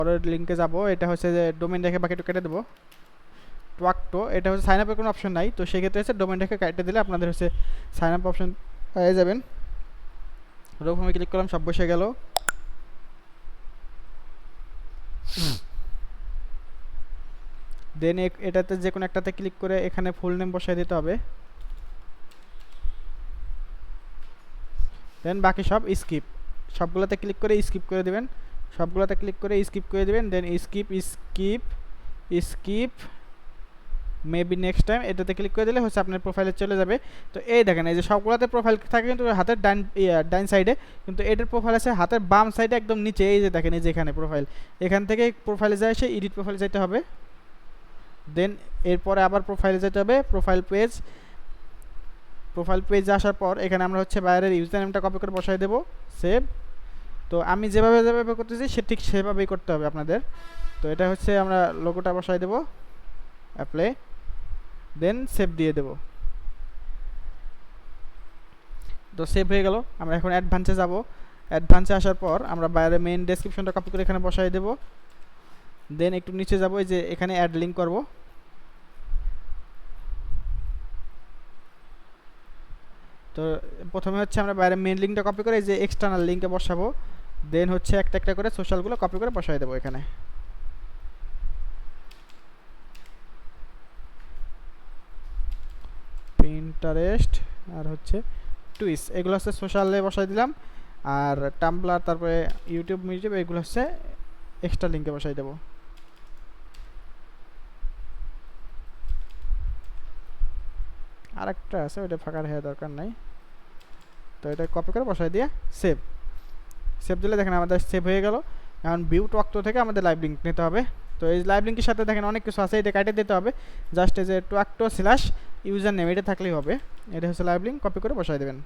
পরের লিঙ্কে যাব। এটা হচ্ছে যে ডোমেন রেখে বাকিটা কেটে দেবো। টুয়াক্টো এটা হচ্ছে সাইন আপের কোনো অপশন নাই, তো সেক্ষেত্রে হচ্ছে ডোমেন রেখে কেটে দিলে আপনাদের হচ্ছে সাইন আপ অপশন পেয়ে যাবেন। ওরকমই ক্লিক করলাম, সব বসে গেল। দেন এটাতে যে কোনো একটাতে ক্লিক করে এখানে ফুল নেম বসাই দিতে হবে। দেন বাকি সব স্কিপ, সবগুলোতে ক্লিক করে স্কিপ করে দেবেন, সবগুলোতে ক্লিক করে স্কিপ করে দেবেন। Then skip skip skip maybe next time, এটাতে ক্লিক করে দিলে হচ্ছে আপনার প্রোফাইলে চলে যাবে। তো এই দেখেন এই যে সবগুলোতে প্রোফাইল থাকে কিন্তু হাতের ডান সাইডে, কিন্তু এটার প্রোফাইল আছে হাতের বাম সাইডে একদম নিচে। এই যে দেখেন এই যে এখানে প্রোফাইল, এখান থেকে প্রোফাইলে যায় সে এডিট প্রোফাইলে যেতে হবে। দেন এরপরে আবার প্রোফাইলে যেতে হবে, প্রোফাইল পেজে আসার পর এখানে আমরা হচ্ছে বাইরের ইউজার নেমটা কপি করে বসাই দেবো, সেভ। তো আমি যেভাবে করতেছি সে ঠিক সেভাবেই করতে হবে আপনাদের। তো এটা হচ্ছে আমরা লোগোটা বসাই দেবো, অ্যাপ্লাই, দেন সেভ দিয়ে দেব। তো সেভ হয়ে গেল। আমরা এখন অ্যাডভান্সে যাব। অ্যাডভান্সে আসার পর আমরা বাইরে মেইন ডেসক্রিপশনটা কপি করে এখানে বসাই দেব। দেন একটু নিচে যাব, এই যে এখানে অ্যাড লিঙ্ক করব। তো প্রথমে হচ্ছে আমরা বাইরে মেইন লিঙ্কটা কপি করে এই যে এক্সটার্নাল লিঙ্কে বসাবো। দেন হচ্ছে একটা একটা করে সোশ্যালগুলো কপি করে বসাই দেবো এখানে। পিন্টারেস্ট আর হচ্ছে টুইস, এগুলো হচ্ছে সোশ্যালে বসাই দিলাম। আর টাম্বলার, তারপরে ইউটিউব এগুলো হচ্ছে এক্সট্রা লিঙ্কে বসাই দেবো। আর একটা আছে, ওইটা ফাঁকা হওয়ার দরকার নাই। তো এটা কপি করে বসাই দিয়ে সেভ দিলে দেখেন আমাদের সেভ হয়ে গেল। এখন ভিউ টুয়াক্টো থেকে আমাদের লাইভ লিঙ্ক নিতে হবে। তো এই লাইভ লিঙ্কের সাথে দেখেন অনেক কিছু আছে, এটা কাটে দিতে হবে। জাস্ট এই যে টুয়াক্টো / ইউজার নেম এটা থাকলেই হবে। এটা হচ্ছে লাইভ লিঙ্ক, কপি করে বসাই দেবেন।